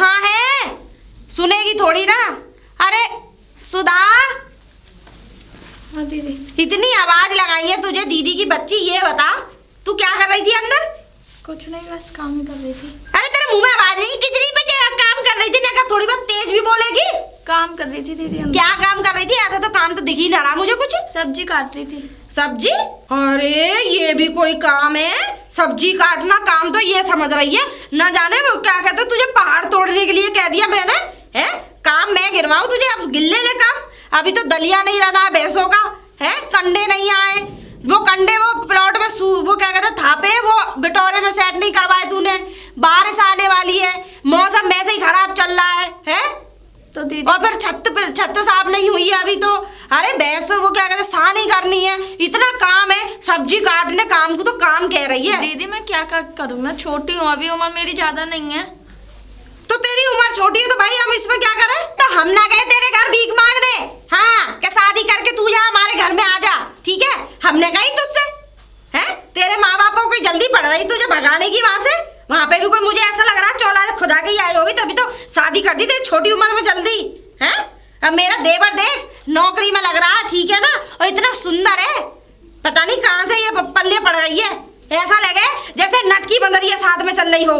कहाँ है? सुनेगी थोड़ी ना। अरे सुधा, हाँ दीदी। इतनी आवाज लगाई है तुझे दीदी की बच्ची, ये बता तू क्या कर रही थी अंदर? कुछ नहीं, बस काम ही कर रही थी। अरे तेरे मुंह में आवाज नहीं, किचड़ी पे काम कर रही थी ना? थोड़ी बहुत तेज भी बोलेगी। काम कर रही थी दीदी अंदर। क्या काम कर रही थी? ऐसा तो काम तो दिख ही ना रहा मुझे कुछ। सब्जी काट रही थी। सब्जी? अरे ये भी कोई काम है? सब्जी काटना काम तो ये समझ रही है, न जाने वो क्या कहते, तुझे पहाड़ तोड़ने के लिए कह दिया मैंने है? काम मैं गिरवाऊं तुझे? अब गिल्ले ले काम। अभी तो दलिया नहीं रहा भैंसों का है, कंडे नहीं आए, वो कंडे वो प्लॉट में वो क्या कहते थापे, वो बिटोरे में सेट नहीं करवाए तूने। बारिश आने वाली है, मौसम वैसे ही खराब चल रहा है? तो दीदी, और फिर छत साफ नहीं हुई है अभी तो। अरे भैंस वो क्या कहते सा नहीं करनी है, इतना काम है सब्जी काटने, काम को तो काम कह रही है। दीदी मैं क्या करूँ, मैं छोटी हूँ, अभी उम्र मेरी ज्यादा नहीं है। तो तेरी उम्र छोटी है तो भाई हम इसमें क्या करें? तो हम ना गए तेरे घर भीख मांगने, हाँ क्या शादी करके तू जा हमारे घर में आ जा, ठीक है? हमने कही तुझसे है? तेरे माँ बापों को जल्दी पड़ रही तुझे भगाने की वहां से, वहां पे भी कोई मुझे ऐसा लग रहा है चौला खुदा की आई होगी तभी तो शादी कर दी तेरी छोटी उम्र में जल्दी है। अब मेरा देवर देख नौकरी में लग रहा है, ठीक है ना, और इतना सुंदर है, पता नहीं कहाँ से ये पल्ले पड़ गई है, ऐसा लगे जैसे नटकी बंदरिया साथ में चल रही हो।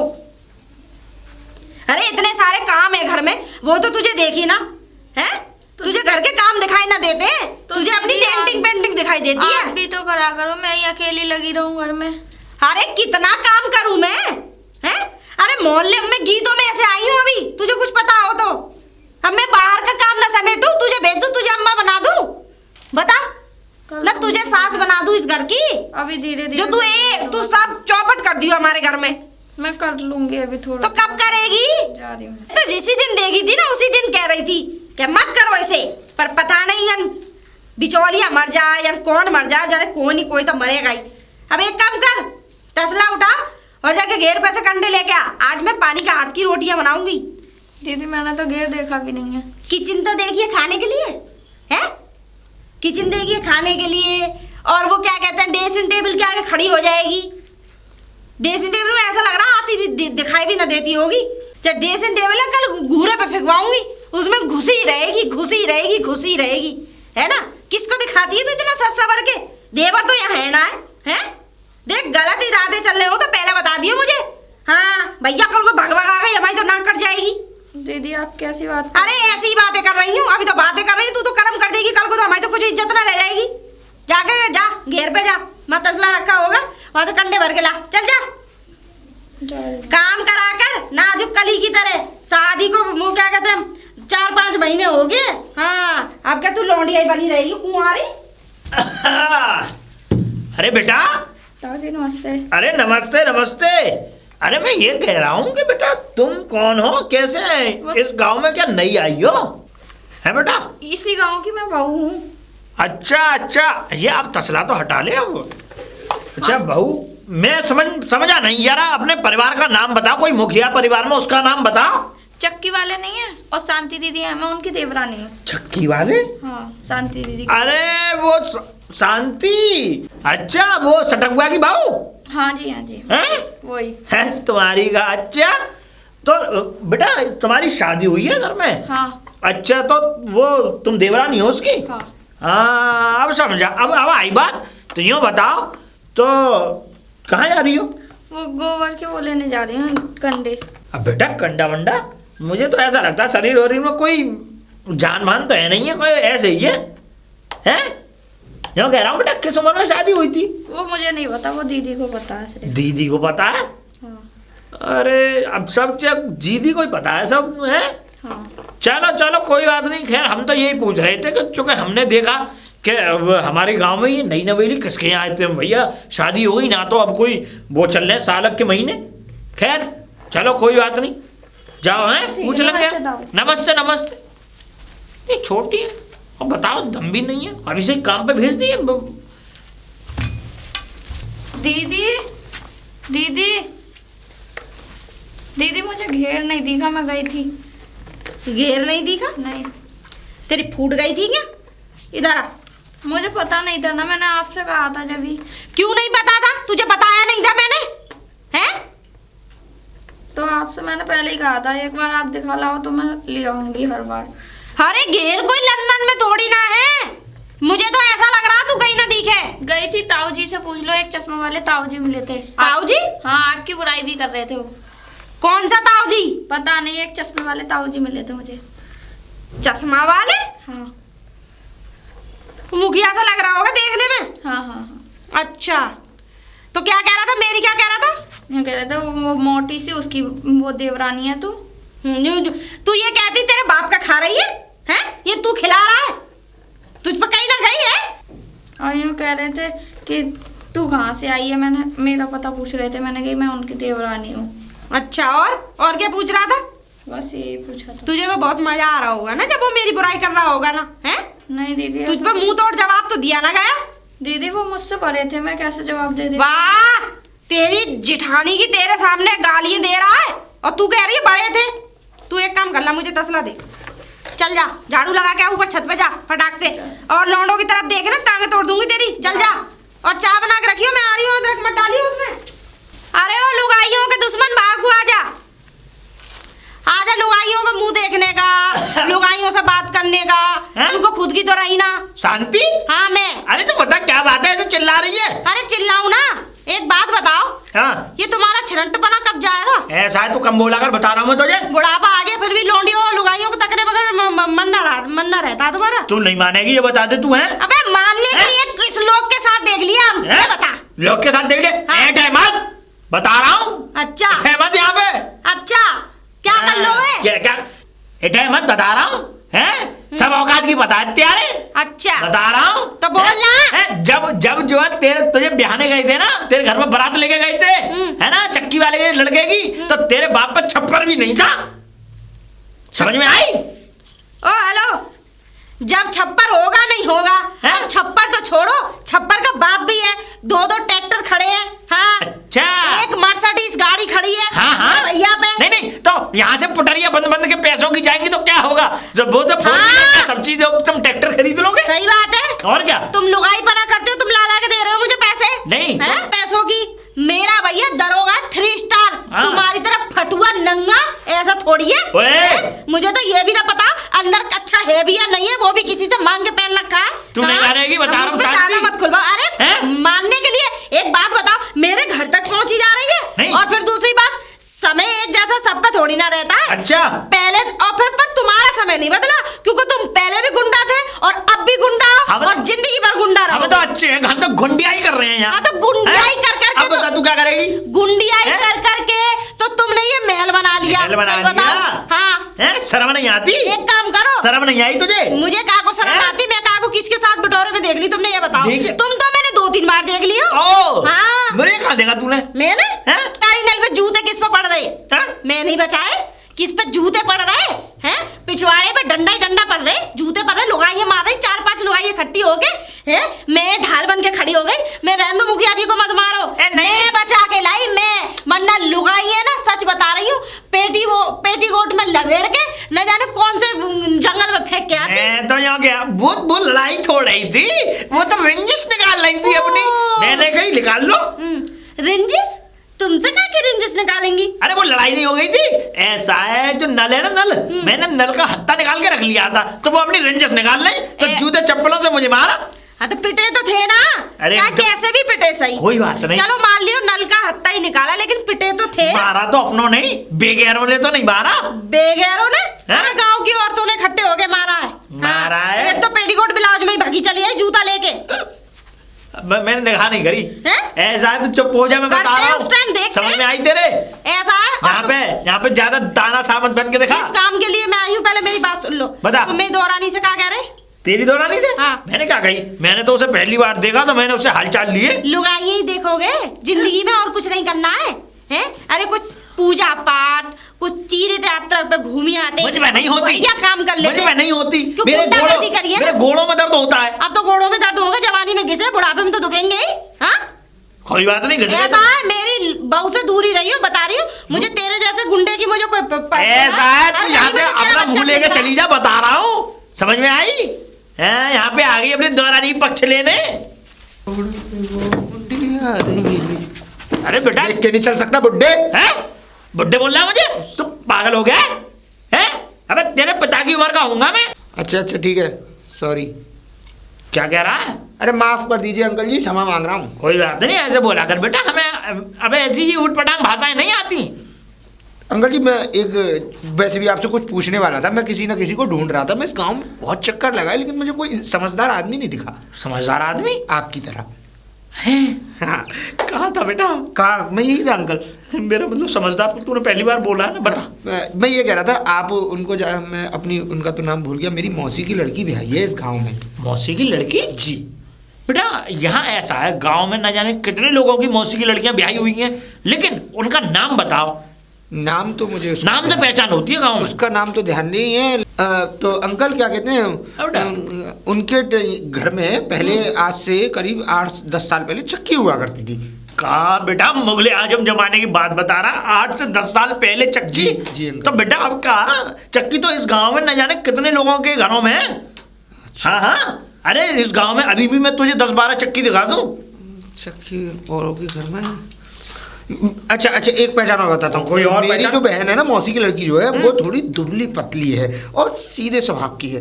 अरे इतने सारे काम है घर में, वो तो तुझे देखी ना है, तुझे घर के काम दिखाई ना देते, तुझे अपनी पेंटिंग दिखाई देती है। आप भी तो करा करो, मैं ही अकेली लगी रहूं घर में। अरे कितना काम करूं मैं हैं? अरे मोहल्ले में गीतों में ऐसे आई हूँ अभी, तुझे कुछ पता हो तो? अब मैं बाहर का काम ना समेटूं, तुझे भेज दूं, तुझे अम्मा बना दूं, बता ना, तुझे सास बना दूं इस घर की? अभी धीरे धीरे जो तू सब चौपट कर दियो हमारे घर में। मैं कर लूंगी अभी थोड़ा। तो कब करेगी? जा रही हूँ। तो जिसी दिन देखी थी ना उसी दिन कह रही थी कि मत करो ऐसे, पर पता नहीं बिचौलिया मर जाए या कौन मर जाए, जाने कौन ही कोई तो मरेगा ही। अब एक काम कर, तसला उठा और जाके घेर पे से कंडे लेके आ, आज मैं पानी का हाथ की रोटियां बनाऊंगी। दीदी मैंने तो घेर देखा भी नहीं है। किचन तो देखिए खाने के लिए है, किचन देखिए खाने के लिए, और वो क्या कहते हैं ड्रेसिंग टेबल के आगे खड़ी हो जाएगी। ड्रेसिंग टेबल में ऐसा लग रहा आती भी दिखाई भी ना देती होगी। जब ड्रेसिंग टेबल है कल घूरे पे फेंकवाऊंगी, उसमें घुसी रहेगी है ना? किसको दिखाती है तू इतना सच सवर के? देवर तो यहाँ है ना है? देख गलत इरादे चल रहे हो तो पहले बता दियो मुझे। हाँ भैया कल को भगभगा गई हमारी तो नाक कट जाएगी। दीदी आप कैसी बात? अरे ऐसी ही बातें कर रही हूँ, अभी तो बातें कर रही हूँ, तू तो कर्म कर देगी, कल को तो हमारी तो कुछ इज्जत ना रह जाएगी। जाके जा घेर पे जा, मत तसला रखा होगा वहां तो कंडे भर के ला, चल जा काम करा कर नाजुक कली की तरह। शादी को मुँह क्या कहते हैं 4-5 महीने हो गए, हाँ अब क्या तू लौंडिया बनी रहेगी कुंवारी? अरे बेटा। दादी नमस्ते। अरे नमस्ते नमस्ते। अरे मैं ये कह रहा हूँ कि बेटा तुम कौन हो, कैसे इस गांव में क्या नई आई हो है बेटा? इसी गांव की मैं बहू हूँ। अच्छा, ये आप तसला तो हटा ले अब। अच्छा बहू, मैं समझा नहीं यार, अपने परिवार का नाम बताओ, कोई मुखिया परिवार में उसका नाम बताओ। चक्की वाले नहीं है और शांति दीदी है, मैं उनकी देवरानी हूँ। चक्की वाले? हाँ शांति दीदी। अरे वो शांति, अच्छा वो सटकुआ की बहू? हाँ जी हैं? वही है तुम्हारी का? अच्छा तो बेटा तुम्हारी शादी हुई है घर में? हाँ। अच्छा तो वो तुम देवरानी हो उसकी? हाँ। अब समझा, अब आई बात। तो यूँ बताओ तो कहाँ जा रही हो? वो गोबर के वो लेने जा रही हूँ कंडे। अब बेटा कंडा वंडा, मुझे तो ऐसा लगता है शरीर वरीर में कोई जान मान तो है नहीं है, कोई ऐसे ही है हैं? जो कह रहा हूँ बेटा किस उम्र में शादी हुई थी? वो मुझे नहीं पता, वो दीदी को पता है सिर्फ। दीदी को पता है? हाँ। अरे अब सब दीदी को ही पता है सब है। हाँ। चलो कोई बात नहीं, खैर हम तो यही पूछ रहे थे कि चूंकि हमने देखा कि हमारे गांव में ये नई नवेली किसके यहाँ आए थे भैया, शादी हो गई ना तो अब कोई वो चल रहे हैं सालक के महीने। खैर चलो कोई बात नहीं, जाओ हैं पूछ लेंगे। नमस्ते। ये छोटी है और बताओ दम भी नहीं है, अभी से काम पे भेज दिए। दीदी मुझे घेर नहीं दिखा, मैं गई थी। घेर नहीं दिखा? नहीं। तेरी फूट गई थी क्या? इधर आ। मुझे पता नहीं था ना, मैंने आपसे कहा था जब ही। क्यों नहीं पता था? तुझे बताया नहीं था मैंने हैं? तो तो आपसे मैंने पहले ही कहा था, एक बार आप दिखा लाओ तो मैं ले आऊंगी हर बार। अरे घेर कोई लंदन में थोड़ी ना है, मुझे तो ऐसा लग रहा तू कहीं ना दिखे। गई थी ताऊ जी से पूछ लो, एक चश्मा वाले ताऊ जी मिले थे। ताऊ जी? हाँ, आपकी बुराई भी कर रहे थे वो। कौन सा ताऊ जी? पता नहीं, एक चश्मे वाले ताऊ जी मिले थे मुझे। चश्मा वाले? हाँ मुखिया सा लग रहा होगा देखने में। हाँ हाँ हाँ। अच्छा, तो क्या कह रहा था? मेरी क्या कह रहा था? ये कह रहे थे वो मोटी सी उसकी वो देवरानी है तू। तू ये कहती तेरे बाप का खा रही है? हैं? ये तू खिला रहा है? तुझ पर कहीं ना गई है? और यूँ कह रहे थे कि तू कहाँ से आई है, मैंने मेरा पता पूछ रहे थे, मैंने कही मैं उनकी देवरानी हूँ। अच्छा, और क्या पूछ रहा था? बस यही पूछा था। तुझे तो बहुत मजा आ रहा होगा ना जब वो मेरी बुराई कर रहा होगा ना? हैं? नहीं दीदी, तुझ पर मुंह तोड़ जवाब तो दिया ना गया। दीदी वो मुझसे पढ़े थे, मैं कैसे जवाब दे दे। वाह, तेरी जिठानी की तेरे सामने गालियां दे रहा है और तू कह रही है बड़े थे। तू एक काम कर ला, मुझे तसला दे, चल जा, झाड़ू लगा के ऊपर छत पे जा फटाक से, और लौंडों की तरफ देख ना, टांगे तोड़ दूंगी तेरी। चल जा, और चाय बना के रखियो, मैं आ रही हूँ, अदरक मत डालियो उसमें। अरे ओ लुगाइयों के दुश्मन, बाहर को आजा, आजा, लुगाइयों का मुंह देखने का, लुगाइयों से बात करने का, तुमको खुद की तो रही ना शांति। हाँ मैं। अरे तो बता क्या बात है, ऐसे चिल्ला रही है? अरे चिल्लाऊं ना, एक बात बताओ, हाँ, ये तुम्हारा छरंटपना कब जाएगा? ऐसा है, तू कम बोला कर, बता रहा हूँ मैं तुझे। बुढ़ापा आ गया फिर भी लौंडियों और लुगाइयों को तकने बगैर मन ना रहता है तुम्हारा? तू नहीं मानेगी, ये बता दे तू है। अबे मानने के लिए किस लोग के साथ देख लिया हम? ये बता। लोग के साथ देख ले? हाँ। ऐट है मत, बता रहा हूँ। अच्छा है मत यहाँ पे। अच्छा, क्या कर लोगे? क्या ऐट है मत, बता रहा हूँ। हैं? सब औकात की बता त्यारे। अच्छा बता रहा हूँ तो बोलना। जब जो है तेरे तुझे ब्याहने गए थे ना, तेरे घर में बारात लेके गए थे, है ना, चक्की वाले के लड़के की, तो तेरे बाप पे छप्पर भी नहीं था। समझ में आई? ओ हेलो, जब छप्पर होगा नहीं होगा, अब छप्पर तो छोड़ो, छप्पर का बाप भी है, दो ट्रैक्टर खड़े हैं। हाँ, अच्छा, एक मर्सिडीज गाड़ी खड़ी है। हाँ हाँ भैया पे। नहीं तो यहाँ से पुटरिया बंद के पैसों की जाएंगी तो क्या होगा? जब वो तो सब चीज तुम ट्रैक्टर खरीद लोगे। सही बात है। और क्या? तुम लुगाई पना करते हो, तुम ला के दे रहे हो मुझे पैसे? नहीं है? पैसों की मेरा भैया दरोगा 3 स्टार, तुम्हारी तरह फटुआ नंगा ऐसा थोड़ी है। मुझे तो ये भी ना पता अंदर अच्छा है भी या नहीं है, वो भी किसी से मांग के पहन रखा है। तू नहीं जानेगी, बता रहा हूँ। ज्यादा मत खुलवा। अरे मानने के लिए एक बात बताओ, मेरे घर तक पहुंची जा रही है, और फिर दूसरी बात, समय एक जैसा सब पे थोड़ी ना रहता है। अच्छा, पहले और फिर पर तुम्हारा समय नहीं बदला, क्योंकि तुम पहले भी गुंडा थे और अब भी गुंडा हो, और जिंदगी भर गुंडा रहो। हम तो अच्छे हैं, हम तो गुंडियाई कर रहे हैं यहाँ। हाँ तो गुंडियाई कर करके अब बता तू क्या करेगी? गुंडियाई कर करके तो तुमने ये महल बना लिया। महल बना सही बताओ। लिया? हाँ, शर्म नहीं आती? एक काम करो, शर्म नहीं आई तुझे? मुझे कहा को शर्म आती, मैं कहा को किसके साथ बटोरे में देख ली तुमने, ये बताओ। तुम तो मैंने 2-3 बार देख लियो। हाँ, मेरे कहाँ देखा तूने? मैंने तारी नल पे जूते किस पे पड़ रहे? मैं नहीं बचाए, किस पे जूते पड़ रहे हैं? पिछवाड़े पे डंडा ही डंडा पड़ रहे, जूते पड़ रहे, लुगाइयां मार रही, 4-5 लुगाइयां इकट्ठी हो गए हैं। मैं ढाल बन के खड़ी हो गई, मैं रहने दो, मुखिया जी को मत मारो, मैं बचा के लाई, मैं वरना लुगाई है ना, सच बता रही हूँ, पेटीकोट में लपेट के न जाने कौन से जंगल में फेंक के आती। तो यहाँ क्या वो लड़ाई छोड़ रही थी, वो तो रंजिश निकाल रही थी अपनी। मैंने कही निकाल लो। रंजिश? तुमसे कहा कि रंजिश निकालेंगी? अरे वो लड़ाई नहीं हो गई थी, ऐसा है जो नल है ना, नल, मैंने नल का हत्ता निकाल के रख लिया था, तो वो अपनी रंजिश निकाल ली, तो जूते चप्पलों से मुझे मारा। हाँ तो पिटे तो थे ना, चाहे कैसे भी पिटे सही, कोई बात नहीं। चलो मान लियो नल का हत्ता ही निकाला, लेकिन पिटे तो थे। मारा तो अपनों नहीं, बेगैरों ने तो नहीं मारा। बेगैरों ने? अरे गांव की औरतों ने इकट्ठे होके मारा है। मारा है? एक तो पेटीकोट ब्लाउज में ही भागी चली है जूता लेके। मैंने निगाह नहीं करी। ऐसा है तो चुप हो जा, मैं बता रहा हूँ, समझ में आई तेरे? ऐसा है यहाँ पे ज्यादा दाना सामत बन के देखा। जिस काम के लिए मैं आई हूँ, पहले मेरी बात सुन लो। बता। तुम मेरी दौरानी से क्या कह रहे? तेरी दौरानी से? हाँ। मैंने क्या कही? मैंने तो उसे पहली बार देखा तो मैंने उससे हालचाल लिए। लुगाई ही देखोगे जिंदगी में, और कुछ नहीं करना है? अरे कुछ पूजा पाठ, कुछ तीर्थ यात्रा पे घूमी आते, मुझ में नहीं होती, क्या काम कर लेते? मुझ में नहीं होती, मेरे घोड़ों में दर्द होता है। अब तो घोड़ों में दर्द होगा, जवानी में घिसे, बुढ़ापे में तो दुखेंगे ही। हाँ, कोई बात नहीं, घिसे ऐसा है, मेरी बहू से दूरी रही हो, बता रही हूँ, मुझे तेरे जैसे गुंडे की मुझे कोई ऐसा है, तू यहाँ से अपना मुंह लेके चली जा, बता रहा हूँ, समझ में आई? यहाँ पे आ गई अपनी दौरानी पक्ष लेने। अरे बेटा, के नहीं चल सकता बुड्ढे? बुड्ढे बोल रहा है मुझे? तू पागल हो गया है? अबे तेरे पिता की उम्र का होऊंगा मैं। अच्छा ठीक है, सॉरी। क्या कह रहा है? अरे माफ कर दीजिए अंकल जी, क्षमा मांग रहा हूँ। कोई बात नहीं, ऐसे बोला कर बेटा, हमें अबे ऐसी ही ऊटपटांग भाषाएं नहीं आती। अंकल जी मैं एक वैसे भी आपसे कुछ पूछने वाला था। मैं किसी न किसी को ढूंढ रहा था, मैं इस गांव में बहुत चक्कर लगाया लेकिन मुझे कोई समझदार आदमी नहीं दिखा। समझदार आदमी? आपकी तरह है? हाँ। कहाँ था बेटा? कहा मैं यही था अंकल। मेरा मतलब समझदार तूने पहली बार बोला है ना, बता। मैं ये कह रहा था आप उनको मैं अपनी उनका तो नाम भूल गया, मेरी मौसी की लड़की ब्याही है इस गांव में। मौसी की लड़की? जी बेटा यहाँ ऐसा है, गांव में न जाने कितने लोगों की मौसी की लड़कियां ब्याही हुई हैं, लेकिन उनका नाम बताओ। नाम तो मुझे नाम से पहचान होती है गांव में। उसका नाम तो ध्यान नहीं है। तो अंकल क्या कहते हैं, उनके घर में पहले आज से करीब 8-10 साल पहले चक्की हुआ करती थी। कहा बेटा, मुगले आजम जमाने की बात बता रहा, 8 से 10 साल पहले चक्की? जी तो बेटा अब कहा, चक्की तो इस गांव में न जाने कितने लोगों के घरों में है। हाँ हाँ, अरे इस गांव में अभी भी मैं तुझे 10-12 चक्की दिखा दूं। चक्की औरों के घर में? अच्छा एक पहचान और बताता हूँ। कोई और मेरी जो बहन है ना, मौसी की लड़की जो है, वो थोड़ी दुबली पतली है और सीधे स्वभाव की है।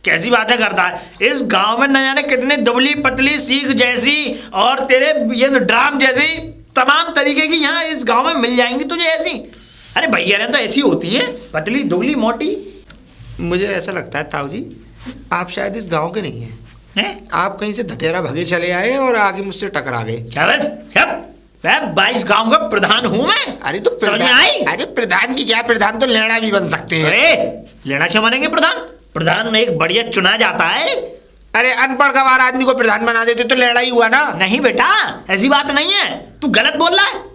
कैसी बातें करता है? इस गांव में न जाने कितने दुबली पतली सीख जैसी और तेरे ये ड्राम जैसी तमाम तरीके की यहाँ इस गांव में मिल जाएंगी तुझे ऐसी। अरे भैया तो ऐसी होती है, पतली दुबली मोटी। मुझे ऐसा लगता है ताऊ जी, आप शायद इस गांव के नहीं हैं। आप कहीं से धतेरा भगे चले आए और आगे मुझसे टकरा गए। 22 गांव का प्रधान हूं मैं। अरे तो समझ में आई? अरे प्रधान की क्या, प्रधान तो लेना भी बन सकते हैं। अरे लेना क्यों बनेंगे प्रधान? प्रधान एक बढ़िया चुना जाता है। अरे अनपढ़ गवार आदमी को प्रधान बना देते तो लेना ही हुआ ना। नहीं बेटा, ऐसी बात नहीं है, तू गलत बोल रहा है।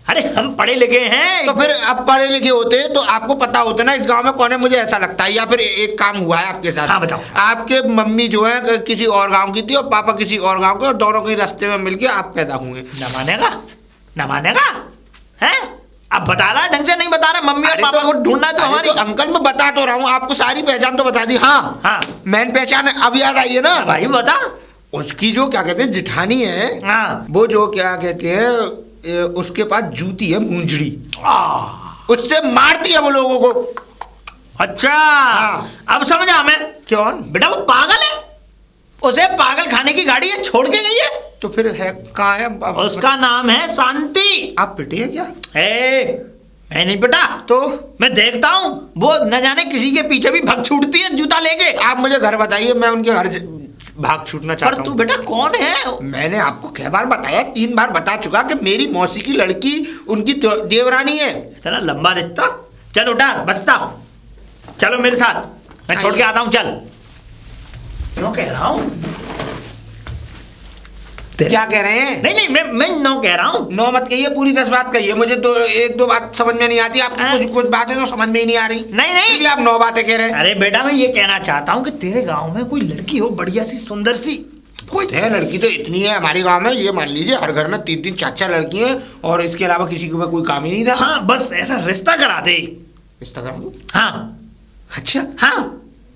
अरे हम पढ़े लिखे हैं। तो फिर अब पढ़े लिखे होते तो आपको पता होता ना इस गांव में कौन है, मुझे ऐसा लगता है। या फिर एक काम हुआ है आपके साथ। हाँ बताओ। आपके मम्मी जो है किसी और गांव की थी और पापा किसी और गांव के, और दोनों के रास्ते में मिलके आप पैदा हुए। न मानेगा है? अब बता रहा है, ढंग से नहीं बता रहा। मम्मी और पापा को ढूंढना तो हमारी। तो अंकल मैं बता तो रहा हूँ आपको, सारी पहचान तो बता दी। हाँ मैन पहचान अब याद आई है ना भाई, बता। उसकी जो क्या कहते हैं जिठानी है, हाँ। वो जो क्या कहते हैं, उसके पास जूती है मूंजड़ी, उससे मारती है वो लोगों को। अच्छा हाँ। अब समझा मैं। क्यों बेटा वो पागल है, उसे पागल खाने की गाड़ी है छोड़ के गई है। तो फिर है कहाँ है? उसका नाम है शांति। आप पिटे है क्या? मैं नहीं बेटा, तो मैं देखता हूँ वो न जाने किसी के पीछे भी भग छूटती है जूता लेके। आप मुझे घर बताइए, मैं उनके घर भाग छूटना चाहता पर हूँ। तू बेटा कौन है? मैंने आपको कई बार बताया, 3 बार बता चुका कि मेरी मौसी की लड़की उनकी देवरानी है। इतना लंबा रिश्ता? चल उठा बचता, चलो मेरे साथ, मैं छोड़ के आता हूँ। चल, क्यों कह रहा हूँ? क्या कह रहे हैं? नहीं मैं नो कह रहा हूँ। नो मत कहिए, पूरी 10 बात कहिए। मुझे तो 1-2 बात समझ में नहीं आती, आपको कुछ बातें तो समझ में ही नहीं आ रही। नहीं आप 9 बातें कह रहे हैं। अरे बेटा मैं ये कहना चाहता हूँ कि तेरे गांव में कोई लड़की हो बढ़िया सी सुंदर सी कोई है। लड़की तो इतनी है हमारे गांव में, ये मान लीजिए हर घर में 3-3 4-4 लड़की हैं और इसके अलावा किसी के कोई काम ही नहीं था। हाँ बस ऐसा रिश्ता करा दे। रिश्ता करा दूं? हाँ। अच्छा हाँ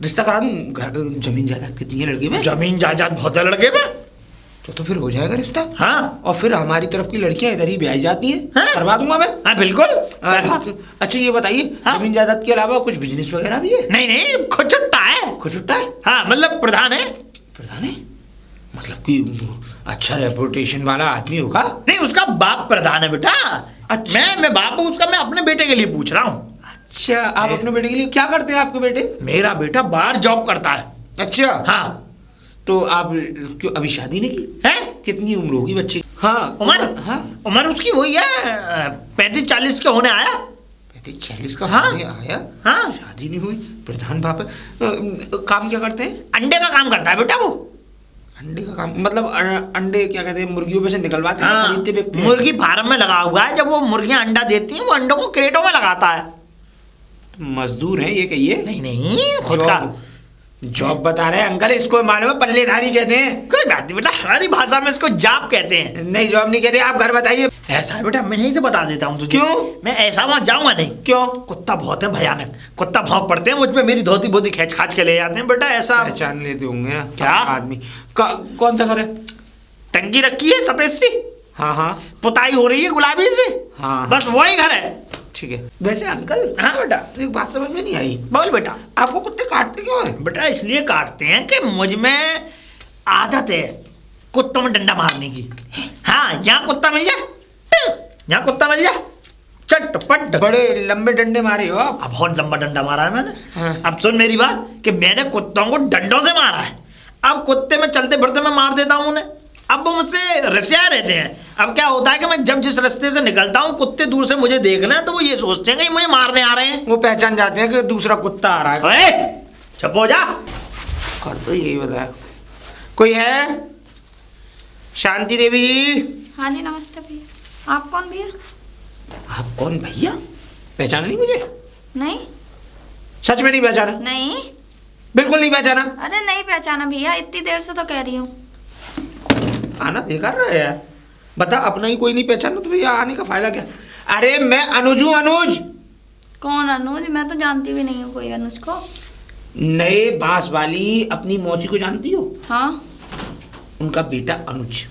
रिश्ता करा दूं। घर जमीन जायदाद कितनी है लड़की में? जमीन जायदाद बहुत है लड़के में। तो फिर हो जाएगा रिश्ता। हाँ। और फिर हमारी तरफ की लड़कियां इधर ही ब्याही जाती हैं। हाँ? करवा दूंगा मैं। हाँ बिल्कुल। अच्छा ये बताइए, हाँ? जमीन जायदाद के अलावा कुछ बिजनेस वगैरह भी है? नहीं खुचट्टा है। खुचुट्टा है? हाँ मतलब प्रधान है। प्रधान है मतलब कि अच्छा रेपुटेशन वाला आदमी होगा? नहीं उसका बाप प्रधान है बेटा। अच्छा। मैं बाप हूँ उसका, मैं अपने बेटे के लिए पूछ रहा हूँ। अच्छा आप अपने बेटे के लिए क्या करते हैं? आपके बेटे? मेरा बेटा बाहर जॉब करता है। अच्छा हाँ। तो आप क्यों अभी शादी नहीं की है? कितनी उम्र होगी बच्चे? हाँ उम्र? हाँ उम्र उसकी वही है 35-40 के होने आया। 35-40 का हाँ? होने आया? हाँ। शादी नहीं हुई, प्रधान बाप है। काम क्या करते हैं? अंडे का काम करता है बेटा वो। अंडे का काम मतलब अंडे क्या कहते हैं, मुर्गियों में से निकलवाते हैं, हाँ, खरीदते बेचते हैं? मुर्गी फार्म में लगा हुआ है। जब वो मुर्गियां अंडा देती हैं वो अंडों को क्रेटों में लगाता है। मजदूर है ये कहिए? नहीं खुद का जॉब बता रहे हैं अंकल, इसको मालूम है पल्लेधारी कहते हैं। कोई बात नहीं बेटा, हमारी भाषा में इसको जाप कहते हैं। नहीं जॉब नहीं कहते, आप घर बताइए। ऐसा है बेटा, मैं यहीं से बता देता हूँ तुझे। क्यों? मैं ऐसा वहां जाऊंगा नहीं। क्यों? कुत्ता बहुत है भयानक, कुत्ता भौंक पड़ते हैं मुझ पे, मेरी धोती बोती खींच खाच के ले जाते हैं बेटा। ऐसा पहचान लेते होंगे क्या? आदमी कौन सा घर है? टंकी रखी है सफेद सी, हाँ हाँ पुताई हो रही है गुलाबी से। हाँ। बस वही घर है। ठीक है। वैसे अंकल, हाँ बेटा। एक बात समझ में नहीं आई, बोल बेटा। आपको कुत्ते काटते क्यों हैं? बेटा इसलिए काटते हैं कि मुझ में आदत है कुत्तों में डंडा मारने की। हाँ, यहाँ कुत्ता मिल जाए, यहाँ कुत्ता मिल जाए, चटपट। बड़े लंबे डंडे मारे हो आप। अब बहुत लंबा डंडा मारा है मैंने। हाँ। अब सुन मेरी बात कि मैंने कुत्तों को डंडों से मारा है। अब कुत्ते में चलते फिरते मैं मार देता हूँ उन्हें। अब वो मुझसे रसिया रहते हैं। अब क्या होता है कि मैं जब जिस रास्ते से निकलता हूँ, कुत्ते दूर से मुझे देख लें तो वो ये सोचते हैं कि मुझे मारने आ रहे हैं। वो पहचान जाते हैं कि दूसरा कुत्ता आ रहा है। ओए, चुप हो जा। कर तो यही बताया। कोई है? शांति देवी जी। हाँ जी, नमस्ते भैया। आप कौन भैया? आप कौन भैया? पहचाना नहीं मुझे? नहीं। सच में नहीं पहचाना? नहीं। बिल्कुल नहीं पहचाना? अरे नहीं पहचाना भैया, इतनी देर से तो कह रही हूँ। आना बेकार रहा है यार। बता, अपना ही कोई नहीं पहचाना तो भैया आने का फायदा क्या? अरे मैं अनुज हूँ, अनुज। कौन अनुज? मैं तो जानती भी नहीं हूँ कोई अनुज को। नए बांस वाली अपनी मौसी को जानती हो? हाँ। उनका बेटा अनुज।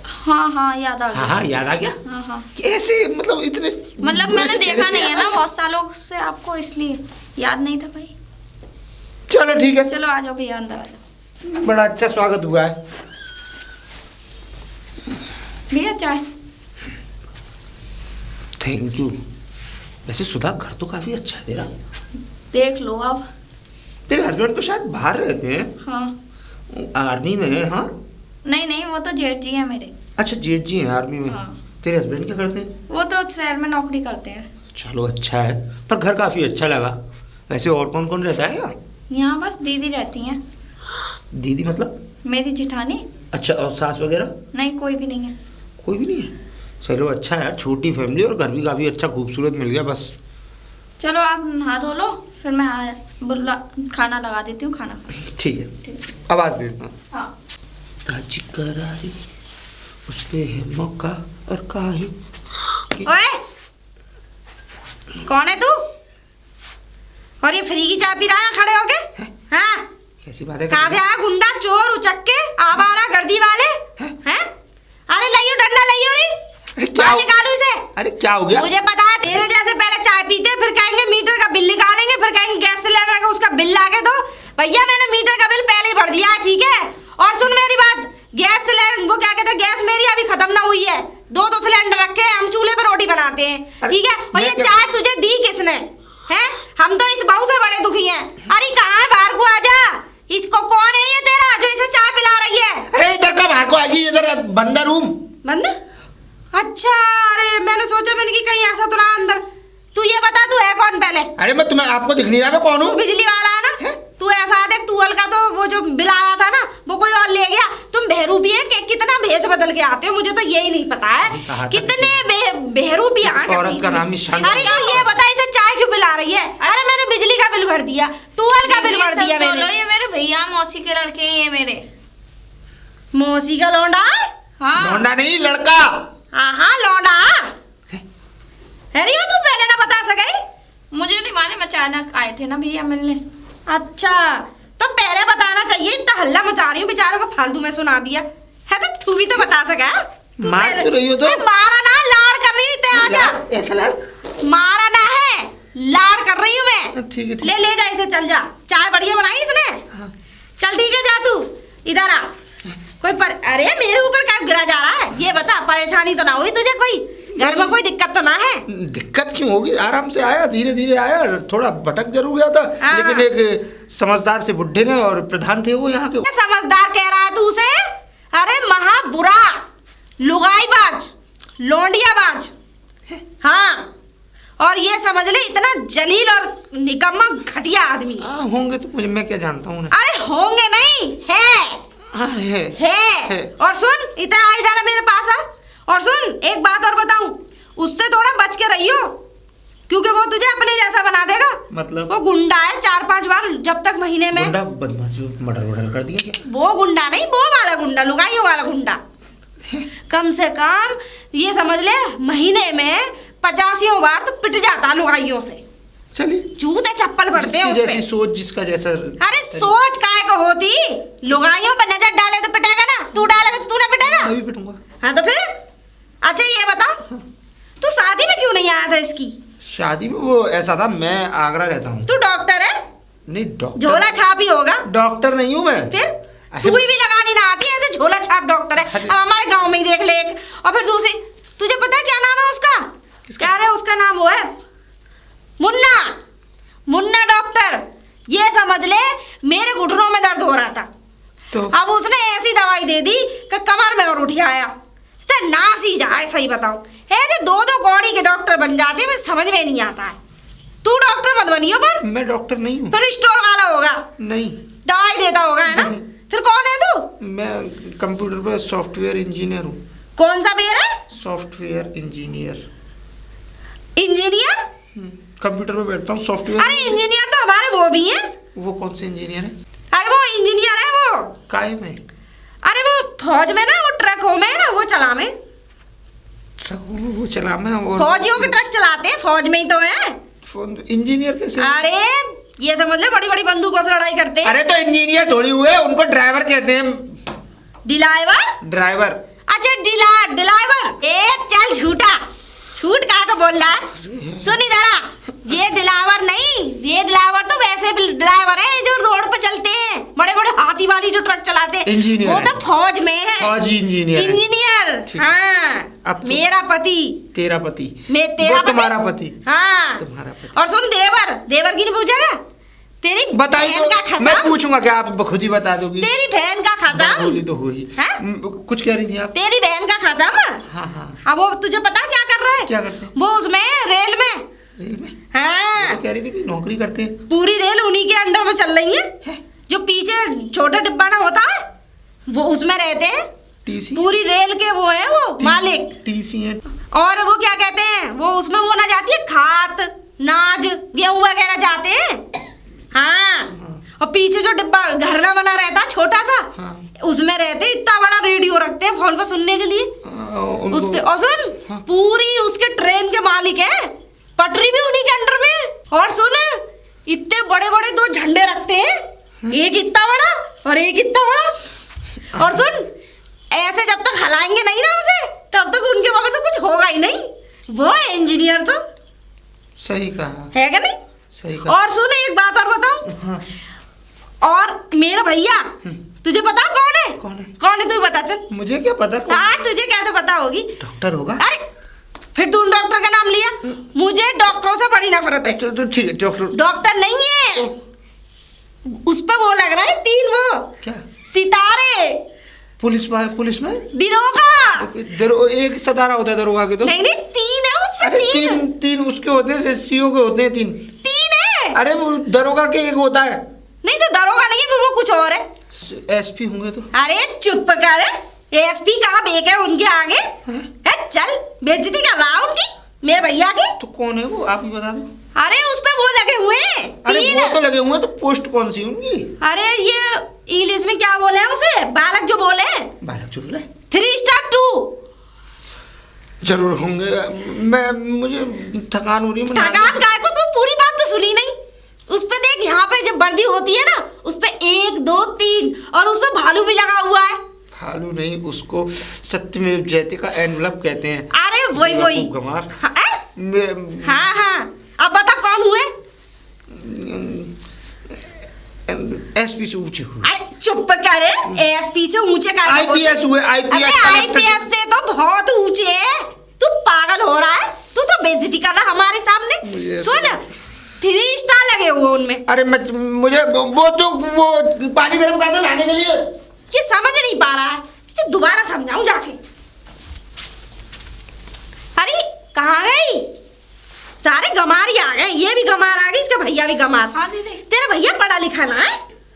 हाँ हाँ, याद आ गया। हाँ हाँ, याद आ गया। हाँ हाँ। कैसे मतलब इतने मतलब बुरे मैंने से चेहरे देखा से नहीं है याद ना आ गया? बहुत सालों से आपको, इसलिए याद नहीं था भाई। चलो ठीक है। चलो आ जाओ भैया, अंदर आ जाओ। बड़ा अच्छा स्वागत हुआ है भैया चाय। Thank you. वैसे सुधा, घर तो काफी अच्छा है तेरा। देख लो अब। तेरे हस्बैंड तो शायद बाहर रहते हैं। हाँ। आर्मी में है? हाँ। नहीं नहीं, वो तो जेठ जी हैं मेरे। अच्छा, जेठ जी हैं आर्मी में। हाँ। तेरे हस्बैंड क्या करते हैं? वो तो शहर में नौकरी करते हैं। चलो अच्छा है, पर घर काफी अच्छा लगा। वैसे और कौन कौन रहता है यार? यहाँ बस दीदी रहती हैं। दीदी मतलब? मेरी जिठानी। अच्छा, और सास वगैरह? नहीं, कोई भी नहीं है। कोई भी नहीं है? चलो अच्छा है यार, छोटी फैमिली और घर भी काफी अच्छा खूबसूरत मिल गया। बस चलो आप नहा धो लो, फिर मैं खाना लगा देती हूँ, खाना खा। ठीक है, ठीक है। आवाज दे देना। हाँ। ताजी करारी उस पे है मौका और काहे। ओए, कौन है तू? और ये फ्री की चाय पी रहा है खड़े होके? हाँ, कैसी बात है? कहाँ से आया गुंडा चोर उचक के आवारा गर्दी वाले? हैं? अरे लाइयो डंडा लाइयो रे, क्या बाहर हो- निकालो इसे। अरे क्या हो गया? मुझे पता है तेरे जैसे पहले चाय पीते, फिर कहेंगे मीटर का बिल निकालेंगे, फिर कहेंगे गैस सिलेंडर का उसका बिल लाके दो। भैया मैंने मीटर का बिल पहले ही भर दिया है, ठीक है? और सुन मेरी बात, गैस सिलेंडर वो क्या कहते हैं, गैस मेरी अभी खत्म ना हुई है। दो सिलेंडर रखे हैं, हम चूल्हे पर रोटी बनाते हैं, ठीक है? और मैं ये क्या- चाय तुझे दी किसने? हैं? हम तो इस बहू से बड़े दुखी हैं। अरे कहाँ है, बाहर को आजा। इसको कौन है ये तेरा जो इसे चाय पिला रही है? अरे इधर का बाहर को आ गई, इधर बंद है रूम। बंद? अच्छा, अरे मैंने सोचा मैंने कि कहीं ऐसा तो ना अंदर। तू ये बता, तू है कौन पहले? अरे मैं तुम्हें आपको दिख नहीं रहा मैं कौन तू हूँ? बिजली वाला है ना? हैं? तू ऐसा देख, टूअल का तो वो जो बिल आया था ना, वो कोई और ले गया। तुम बहरूपी है कि कितना भेष बदल के आते हो, मुझे तो यही नहीं पता है। कहा था कितने बहरूपी इस औरत का नाम ही शांति। अरे तू ये बता, इसे चाय क्यों पिला रही है? अरे मैंने बिजली का बिल भर दिया, टूअल का बिल भर दिया बोलो, मैंने। ये मेरे भैया मौसी के लड़के हैं ये मेरे। मौसी का लौंडा? हाँ। लौंडा नहीं, लड़का। हाँ लौंडा। अरे वो तू पहले ना बता सके? मुझे नहीं मालूम, अचानक आए थे ना भैया मिलने। अच्छा, तो पहले बताना चाहिए। इतना हल्ला मचा रही हूँ, बेचारों को फालतू में सुना दिया है। तो तू भी तो बता सका। तू मार पहले- क्यों रही हो तो? अरे मारा ना, लाड़ कर रही हूँ। आजा, ऐसा लड़। मारा ना है, लाड़ कर रही हूँ मैं। ठीक है, ठीक। ले ले जा इसे, चल जा। चाय बढ़िया बनाई इसने। चल ठीक है, जा तू इधर आ। अरे मेरे ऊपर क्या गिरा जा रहा है? ये बता, परेशानी तो ना हुई तुझे कोई? घर में कोई दिक्कत तो ना है? दिक्कत क्यों होगी? आराम से आया, धीरे धीरे आया। थोड़ा भटक जरूर गया था, हाँ। लेकिन एक समझदार से बुड्ढे ने और प्रधान थे वो यहाँ के। समझदार कह रहा है तू उसे? अरे महा बुरा, लुगाई बाज, लोंडिया बाज। हाँ, और ये समझ ले इतना जलील और निकम्मा घटिया आदमी। हाँ होंगे तो मुझे, मैं क्या जानता हूँ। अरे होंगे नहीं, है। हाँ है। और सुन, इधर मेरे पास आ। और सुन, एक बात और बताऊं, उससे थोड़ा बच के रहियो, क्योंकि वो तुझे अपने जैसा बना देगा। मतलब? वो गुंडा है, 4-5 बार जब तक महीने में। गुंडा बदमाशी मर्डर कर दिया क्या? वो गुंडा नहीं, वो वाला गुंडा, लुगाइयों वाला गुंडा। कम से कम ये समझ ले, महीने में 50 बार तो पिट जाता लुगाइयों से। चलिए, जूते चप्पल पड़ते हैं जिसकी उसपे। जैसी सोच, जिसका जैसा। अरे सोच काय को होती? लुगाइयों पर नजर डाले तो पिटेगा ना, तू डालेगा तो तू ना पिटेगा? मैं भी पिटूंगा। हाँ तो फिर अच्छा ये बता, तू शादी में क्यों नहीं आया था इसकी? शादी में वो ऐसा था, मैं आगरा रहता हूँ। तू डॉक्टर है? नहीं डॉक्टर, झोला छाप ही होगा। डॉक्टर नहीं हूँ मैं। फिर सुई भी लगानी ना आती है तो झोला छाप डॉक्टर है। अब हमारे गांव में ही देख ले एक। और फिर दूसरी, तुझे पता है क्या नाम है उसका? क्या रे उसका नाम वो है मुन्ना। मुन्ना डॉक्टर। ये समझ ले मेरे घुटनों में दर्द हो रहा था, तो अब उसने ऐसी दवाई दे दी कि कमर में और उठ आया। तो नास ही जाए, सही बताऊं है जो दो दो कौड़ी के डॉक्टर बन जाते हैं, मुझे समझ में नहीं आता है। तू डॉक्टर मत बनियो, पर मैं डॉक्टर नहीं हूँ। फिर स्टोर वाला होगा, नहीं, दवाई देता होगा, है ना? नहीं। फिर कौन है तू? मैं कंप्यूटर पर सॉफ्टवेयर इंजीनियर हूँ। कौन सा बेर है? Software engineer. इंजीनियर? कंप्यूटर पे बैठता हूँ, सॉफ्टवेयर। अरे इंजीनियर तो हमारे वो भी हैं। वो कौन से इंजीनियर है? अरे वो इंजीनियर है वो। काय में? अरे वो फौज में ना, वो ट्रक हो में ना, वो चला में। वो चला मैं। और फौजियों के ट्रक चलाते हैं, फौज में ही तो है। इंजीनियर कैसे? अरे ये समझ ले बड़ी बड़ी बंदूकों से लड़ाई करते हैं। अरे तो इंजीनियर थोड़ी हुए, उनको ड्राइवर कहते हैं। डिलाइवर? ड्राइवर। अच्छा डिलाइवर। ए चल झूठा, झूठ का को बोल रहा है? सुन इधर, ये डिलाइवर नहीं, ये डिलाइवर तो वैसे डिलाइवर है जो रोड पे चलते हैं, बड़े बड़े हाथी वाली जो ट्रक चलाते हैं। इंजीनियर वो है। तो फौज में है। फौजी इंजीनियर। इंजीनियर, हाँ। अब मेरा पति। तेरा पति? तेरा वो तुम्हारा पति? हाँ। तुम्हारा पति। और सुन देवर की नहीं पूछेगा? तेरी बताइए बहन का तो, खजाम। मैं पूछूंगा क्या? आप खुद ही बता दोगी। तेरी बहन का खजाम। बोली तो हुई। हाँ? कुछ कह रही थी आप? तेरी बहन का खजाम। हाँ हाँ। अब वो तुझे पता क्या कर रहा है? क्या करते हैं? वो उसमें रेल में। रेल में? हाँ। वो तो कह रही थी कि नौकरी करते हैं। पूरी रेल उन्हीं के अंडर में चल रही है। जो पीछे छोटा डिब्बा ना होता है, वो उसमें रहते हैं। टीसी? पूरी रेल के वो है वो मालिक। टीसी है। और वो क्या कहते हैं, वो उसमें वो ना जाती है खाद नाज गेहूं वगैरह जाते हैं। हाँ। और पीछे जो डिब्बा घर ना बना रहता है छोटा सा, हाँ। उसमें रहते इतना बड़ा रेडियो रखते हैं फोन पर सुनने के लिए। उससे और सुन, हाँ। पूरी उसके ट्रेन के मालिक है, पटरी भी उन्हीं के अंडर में। और सुन, इतने बड़े बड़े दो झंडे रखते हैं, एक इतना बड़ा और एक इतना बड़ा। और सुन, ऐसे जब तक हिलाएंगे नहीं ना उसे, तब तक उनके बगैर तो कुछ होगा ही नहीं। वो है इंजीनियर तो। सही कहा। है क्या नहीं? सही कहा। और सुन एक बात और बताऊं। हाँ। और मेरा भैया, तुझे पता कौन है? कौन है तू बता चल। मुझे क्या पता? हाँ तुझे कैसे पता होगी? डॉक्टर होगा। अरे फिर तू डॉक्टर का नाम लिया। मुझे डॉक्टरों से बड़ी नफरत है। तो ठीक है, डॉक्टर। डॉक्टर नहीं है, उस पे वो लग रहा है तीन वो क्या? सितारे। पुलिस में दिरोगा। एक सितारा होता है दरोगा के तो। नहीं नहीं, तीन है उस पे। अरे तीन तीन उसके होते हैं, सीओ के होते हैं तीन। तीन है। अरे वो दरोगा के एक होता है। नहीं तो दरोगा नहीं है, फिर वो कुछ और है। एसपी होंगे तो। अरे चुप कर, एसपी का बेक है उनके आगे। है चल, बेइज्जती कर रहा है उनकी, मेरे भैया की। तो कौन है वो, आप ही बता दो। अरे उस पे वो लगे हुए हैं अरे तीन। वो तो लगे हुए हैं, तो पोस्ट कौन सी उनकी? अरे ये इंग्लिश में क्या बोले हैं उसे, बालक जो बोले हैं। बालक जो बोले 3 स्टार 2। जरूर होंगे। मुझे थकान हो रही है। थकान काय को, तू पूरी बात तो सुनी नहीं। उस पे देख, यहाँ पे जब वर्दी होती है ना, उस पे 1 2 3 और उस पे भालू भी लगा हुआ है। भालू नहीं, उसको सत्यमेव जयते का एनवलप कहते हैं। अरे वही गमार। हाँ हाँ, अब बता कौन हुए? एसपी से ऊंचे हुए। अरे चुप कर, एसपी से ऊंचे का आईपीएस हुए। आईपीएस से तो बहुत ऊंचे है। तू पागल हो रहा है, तू तो बेइज्जती कर रहा हमारे सामने। सुन, 3 स्टार लगे हुए उनमें। अरे मुझे वो पानी गर्म कर दो नहाने के लिए। ये समझ नहीं पा रहा है, इसे दोबारा समझाऊं जाके। अरे कहाँ गई? सारे गमार ही आ गए, ये भी गमार आ गई, इसका भैया भी गमार। हाँ दीदी। तेरा भैया पढ़ा लिखा ना है?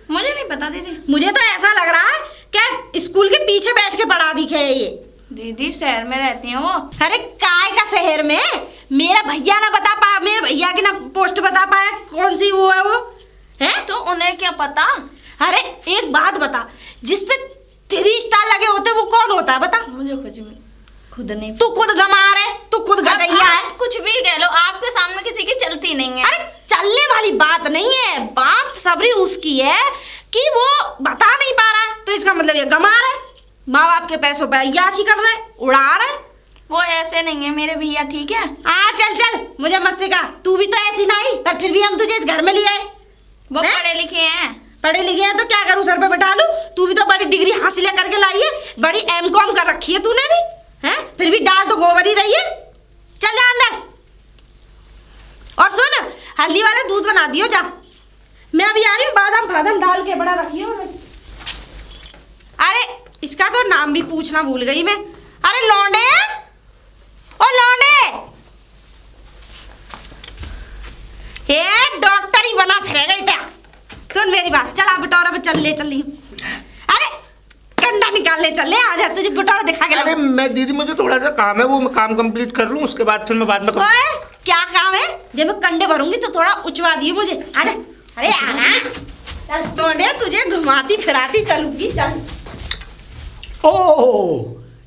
मुझे नहीं पता दीदी। मुझे तो ऐसा लग रहा है क्या स्कूल के पीछे बैठ के पढ़ा दिखे है ये। दीदी शहर में रहती हैं वो। अरे काय का शहर में? मेरा भैया ना बता पाया, मेरे भैया की ना पोस्ट बता पाया कौन सी वो है वो है। तो उन्हें क्या पता? अरे एक बात बता, जिसपे 3 स्टार लगे होते वो कौन होता है बता? मुझे खुद नहीं। तू खुद गमार है, तू खुद गधैया है। कुछ भी कह लो, आपके सामने किसी की चलती नहीं है। अरे चलने वाली बात नहीं है, बात सबरी उसकी है कि वो बता नहीं पा रहा है, तो इसका मतलब ये गमार है। माँ बाप के पैसों पे अय्याशी कर रहे, उड़ा रहे। वो ऐसे नहीं है मेरे भैया, ठीक है? चल चल, मुझे मत सिखा। तू भी तो ऐसी नहीं, पर फिर भी हम तुझे इस घर में ले आए। वो हैं? पढ़े लिखे हैं। पढ़े लिखे हैं तो क्या करूं, सर पे बैठा लूं? तू भी तो बड़ी डिग्री हासिल करके लाई है, बड़ी एमकॉम कर रखी है तूने भी, हैं? फिर भी डाल तो गोबर ही रही है। चल जा अंदर। और सुन, हल्दी वाला दूध बना दियो जा। मैं अभी आ रही हूँ, बादाम फादाम डाल के बड़ा रखी है। अरे इसका तो नाम भी पूछना भूल गई मैं। अरे लौंडे, ओ लौंडे, ये डॉक्टर ही बना फिरेगा इतना। सुन मेरी बात, चल आप बटोरा पे चल ले, चल ली। अरे कंडा निकाल ले, चल ले, आ जा, तुझे बटोरा दिखा के अरे मैं दीदी, मुझे थोड़ा सा काम है, वो मैं काम कंप्लीट कर लूँ, उसके बाद फिर मैं बाद में ओए, क्या काम है? जब मैं कंडे भरूंगी तो थोड़ा उचवा दिए मुझे। अरे अरे आना, चल तोड़े, तुझे घुमाती फिराती चलूंगी, चल। ओ,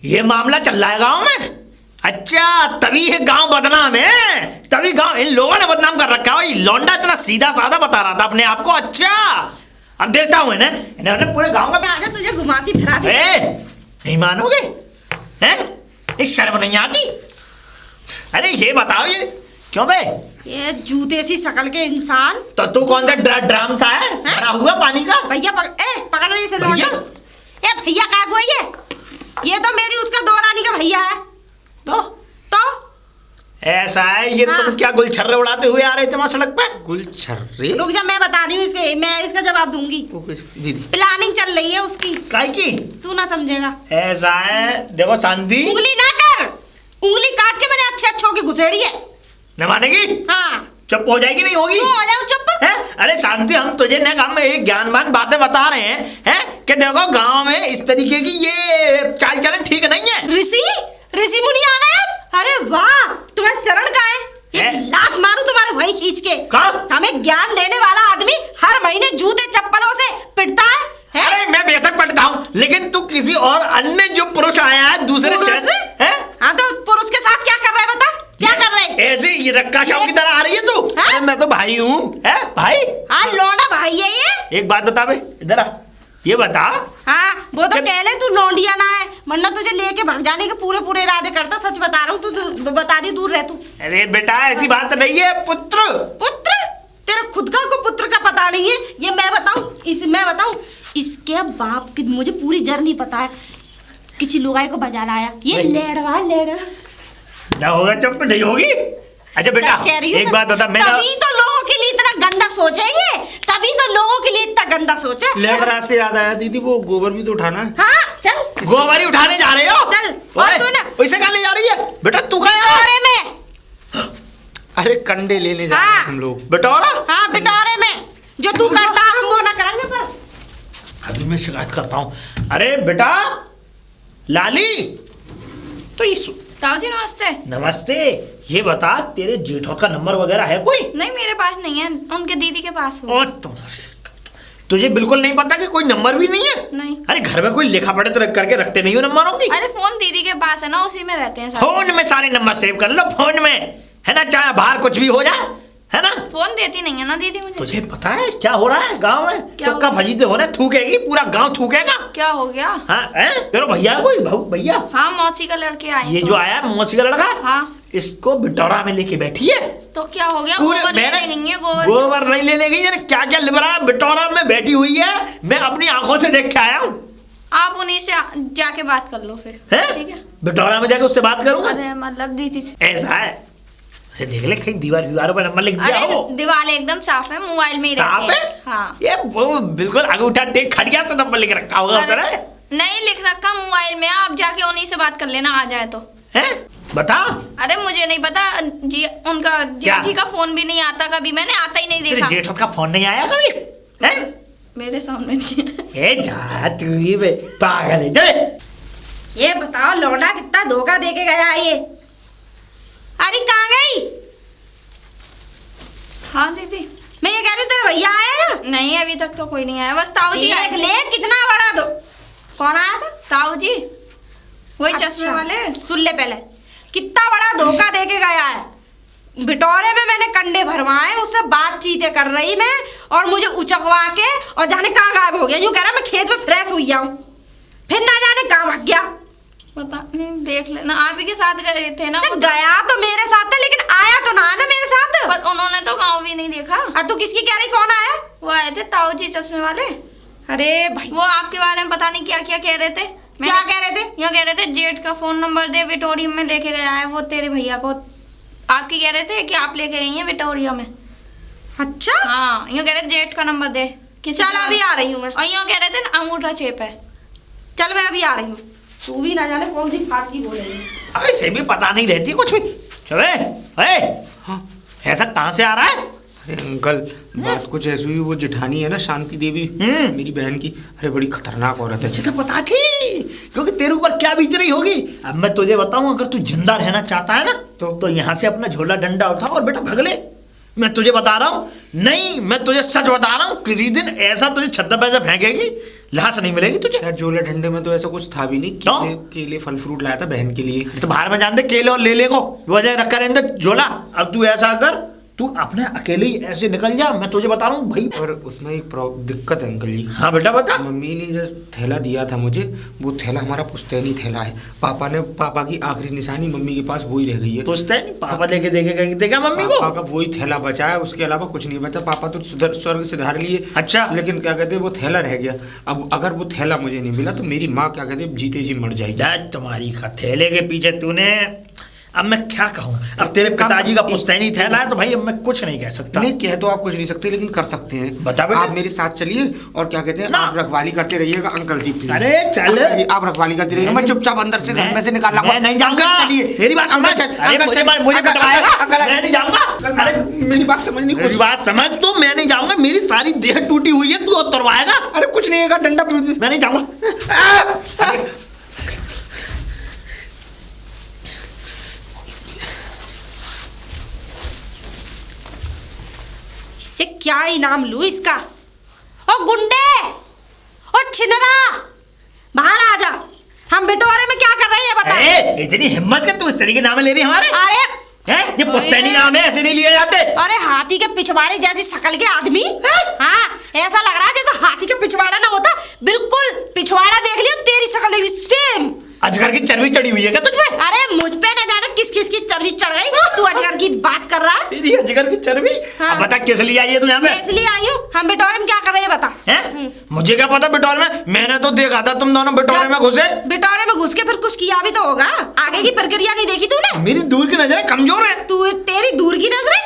ये मामला चल रहा है गांव में। अच्छा, तभी ये गांव बदनाम है, तभी गांव इन लोगों ने बदनाम कर रखा है। ये लौंडा इतना सीधा साधा बता रहा था अपने आप को। अच्छा, अब देखता हूँ इन्हें पूरे गांव का। आजा, तुझे घुमाती फिराती। नहीं मानोगे? हैं? इस शर्म नहीं आती? अरे ये बताओ, ये क्यों बे? ये जूते सी शकल के इंसान। तो तू कौन सा ड्राम सा है भरा हुआ पानी का? भैया पकड़ रही से लौंडा। ए भैया का हुआ ये तो मेरी उसका दौरानी का भैया है। तो ऐसा है ये। हाँ। तुम क्या गुलछर्रे उड़ाते हुए आ रहे थे वहां सड़क पे? गुलछर्रे? रुक जा, मैं बता रही हूँ, मैं इसका जवाब दूंगी। दीदी प्लानिंग चल रही है उसकी। काय की? तू ना समझेगा। ऐसा है, देखो शांति, उंगली ना कर, उंगली काट के मैंने अच्छे अच्छों की घुसेड़ी है। न मानेगी? हाँ, चुप हो जाएगी? नहीं होगी? क्यों हो जाऊं चुप? है? अरे शांति, हम तुझे न काम में एक ज्ञानवान बातें बता रहे हैं कि देखो गांव में इस तरीके की ये चाल चलन ठीक नहीं है। ऋषि मुनि आ गए। अरे वाह, तुम्हारे चरण का है? एक लात मारूं तुम्हारे भाई खींच के। हमें ज्ञान देने वाला आदमी हर महीने जूते चप्पलों से पिटता है? अरे मैं बेशक पढ़ता हूँ, लेकिन तू किसी और अन्य जो पुरुष आया है दूसरे शहर से, हाँ तो पुरुष के साथ क्या कर रहा है बता? क्या कर रहे हैं? ऐसे ये रक्का शाव की तरह आ रही है तू? अरे मैं तो भाई हूँ। भाई? हाँ, लौंडा भाई है ये। एक बात बता बे, इधर आ, ये बता। हाँ, वो तो कह ले तू लौंडिया ना है, वरना तुझे लेके भाग जाने के पूरे इरादे करता। सच बता रहा हूँ, तू बता रही, दूर रह तू। अरे बेटा ऐसी बात नहीं है। पुत्र तेरे खुद का को पुत्र का पता नहीं है? ये मैं बताऊं, इसके बाप की मुझे पूरी जर नहीं पता है। किसी लुगाई को बजा लाया, ये लेड़ रहा है। ना होगा, चुप नहीं होगी। अच्छा बेटा, एक बात बता, मैं तभी तो लोगों के लिए इतना गंदा सोचेंगे, तभी तो लोगों के लिए इतना गंदा सोचे। लेबरा से याद आया दीदी, वो गोबर भी तो उठाना है। हाँ चल, गोबर ही उठाने जा रहे हो? चल। और सुन, पैसे कहाँ ले जा रही है बेटा? तू कहाँ है? में। अरे कंडे लेने जा रहे हैं हम लोग। बटोरा? हाँ, बिटोरे में। जो तू करता हम वो ना करेंगे। पर अभी मैं शिकायत करता हूँ। अरे बेटा लाली, तो ये ताऊ जी नमस्ते। नमस्ते। ये बता, तेरे जेठौत का नंबर वगैरह है कोई? नहीं, मेरे पास नहीं है, उनके दीदी के पास हो। तुझे बिल्कुल नहीं पता कि कोई नंबर भी नहीं है? नहीं। अरे घर में कोई लिखा पढ़े तो करके रखते नहीं हो नंबरों की? अरे फोन दीदी के पास है ना, उसी में रहते हैं सारे। फोन में सारे नंबर सेव कर लो, फोन में, है ना, चाहे बाहर कुछ भी हो जाए, है ना? फोन देती नहीं है ना दीदी मुझे। तुझे पता है क्या हो रहा है गांव में? तुक्का भजीते हो रहे, थूकेगी, पूरा गांव थूकेगा। क्या हो गया? हाँ, तेरा भैया है कोई? भैया? हाँ, मौसी का लड़के आए। ये जो आया मौसी का लड़का, हाँ, इसको बिटौरा में लेके बैठी है। तो क्या हो गया? गोबर लेने गई है। गोबर नहीं लेने गई है, क्या क्या लिबरा बिटौरा में बैठी हुई है। मैं अपनी आंखों से देख के आया हूँ। आप उन्हीं से जाके बात कर लो फिर, ठीक है? बिटौरा में जाके उससे बात करूंगा? अरे मतलब दीदी से। ऐसा है, देख ले कहीं दीवारों पर नंबर लिख दिया हो। दीवार एकदम साफ है, मोबाइल में ही साफ रहते है? हैं। हाँ, ये वो बिल्कुल अंगूठा टेक खड़िया से नंबर लिख रखा होगा उसने। नहीं लिख रखा मोबाइल में, आप जाके उन्हीं से बात कर लेना, आ जाए तो। हैं? बता। अरे मुझे नहीं पता जी, उनका जेठ जी का फोन भी नहीं आता कभी, मैंने आता ही नहीं देखा। तेरे जेठ का फोन नहीं आया कभी? हैं? मेरे सामने नहीं। ए जा तू ये पागल है, चले। ये बताओ लौंडा कितना धोखा देके गया है ये? अरे कहाँ गई? हाँ दीदी, मैं ये कह रही हूँ तेरे भैया आया है? नहीं अभी तक तो कोई नहीं आया, बस ताऊ जी आए देख थे। ले कितना बड़ा दो। कौन आया था? ताऊ जी, वही अच्छा, चश्मे वाले। सुन ले पहले, कितना बड़ा धोखा देके गया है। बिटोरे में मैंने कंडे भरवाए, उससे बातचीतें कर रही मैं, और मुझे उचकवा के और जाने कहाँ गायब हो गया। यूँ कह रहा मैं खेत में फ्रेश हुई जाऊँ, फिर ना जाने कहाँ भाग गया। पता नहीं, देख लेना। आप ही के साथ गए थे ना? गया तो मेरे साथ था लेकिन आया तो ना मेरे साथ। पर उन्होंने तो गाँव भी नहीं देखा। तू किसकी कह रही, कौन आया? वो आए थे ताऊ जी चश्मे वाले। अरे भाई वो आपके बारे में पता नहीं क्या क्या कह रहे थे। क्या कह रहे थे? यहाँ कह रहे थे जेठ का फोन नंबर दे, विक्टोरिया में लेके गया है वो तेरे भैया को। आपकी कह रहे थे कि आप लेके गई हैं विक्टोरिया में। अच्छा हाँ, यहाँ कह रहे थे जेठ का नंबर दे। चल अभी आ रही हूँ मैं। और यहाँ कह रहे थे ना अंगूठा चेप है। चल मैं अभी आ रही हूँ। तू भी ना जाने कौन सी फारसी बोलेगी। अब इसे भी पता नहीं रहती कुछ भी। चले हाँ ऐसा कहाँ से आ रहा है? अरे अंकल बात कुछ ऐसी हुई, वो जेठानी है ना शांति देवी मेरी बहन की, अरे बड़ी खतरनाक औरत है। मुझे तो पता थी क्योंकि तेरे ऊपर क्या बीत रही होगी। अब मैं तुझे बताऊं, अगर तू जिंदा रहना चाहता है ना तो यहाँ से अपना झोला डंडा उठा और बेटा भग ले। मैं तुझे बता रहा हूँ, नहीं मैं तुझे सच बता रहा हूँ, किसी दिन ऐसा तुझे छत्ता पैसा फेंकेगी, लाश नहीं मिलेगी तुझे। यार झोले डंडे में तो ऐसा कुछ था भी नहीं। केले फल फ्रूट लाया था बहन के लिए। तो बाहर में जानते केले और ले को वजह रखा रहने झोला। अब तू ऐसा कर, तू अपने अकेले ही ऐसे निकल जा, मैं तुझे बता रहा हूँ भाई। और उसमें एक दिक्कत है अंकल जी। हाँ बेटा बता। मम्मी ने जो थैला दिया था मुझे, वो थैला हमारा पुश्तैनी थैला है। पापा की आखिरी निशानी मम्मी के पास वही रह गई है। पुश्तैनी पापा लेके देगा मम्मी को। पापा का वही थैला बचा है, उसके अलावा कुछ नहीं बचा। पापा तो स्वर्ग से धार लिए। अच्छा। लेकिन क्या कहते हैं वो थैला रह गया। अब अगर वो थैला मुझे नहीं मिला तो मेरी माँ क्या कहते हैं जीते जी मर जाएगी। तुम्हारी थैले के पीछे तूने, अब मैं क्या कहूँ। अब तेरे पिताजी का पुश्तैनी थैला है तो भाई अब मैं कुछ नहीं कह सकता। नहीं कह तो आप कुछ नहीं सकते लेकिन कर सकते हैं। बता बेटा। आप मेरे साथ चलिए और क्या कहते हैं आप रखवाली करते रहिएगा अंकल जी प्लीज। अरे चल आप रखवाली करते रहिएगा। मैं चुपचाप अंदर से घर में से निकाल मैं नहीं जाऊंगा। चलिए मेरी बात समझ। मुझे कटवाएगा, मैं नहीं जाऊंगा। अरे मेरी बात समझनी, मेरी बात समझ। तो मैं नहीं जाऊंगा, मेरी सारी देह टूटी हुई है, तू उतरवाएगा। अरे कुछ नहीं है डंडा, मैं नहीं जाऊंगा। इससे क्या इनाम लूं इसका। ओ गुंडे, ओ छिनरा, बाहर आ जा। हम बिटोरे में क्या कर रहे हैं बता। इतनी हिम्मत कर तू इस तरीके नाम ले रही है हमारे। अरे हैं? ये पुश्तैनी नाम है, ऐसे नहीं लिए जाते। अरे हाथी के पिछवाड़े जैसी शकल के आदमी। हाँ ऐसा लग रहा है जैसे हाथी का पिछवाड़ा ना होता। बिल्कुल पिछवाड़ा देख लियो, तेरी शकल देखी सेम। अजगर की चर्बी चढ़ी हुई है क्या तुझ पे? अरे मुझ पे ना जाने किस किस की चर्बी चढ़ गई। तू अजगर की बात कर रहा है। तेरी अजगर की चर्बी। हाँ। अब बता किस लिए आई है तू यहाँ पे? इसलिए आई हूँ। हम बिटोरे में क्या कर रहे हैं बता। हैं? मुझे क्या पता बिटोरे में, मैंने तो देखा था तुम दोनों बिटोरे में घुसे। बिटोरे में घुस के फिर कुछ किया भी तो होगा। आगे की प्रक्रिया नहीं देखी तूने? मेरी दूर की नजरें कमजोर है। तू तेरी दूर की नजरें,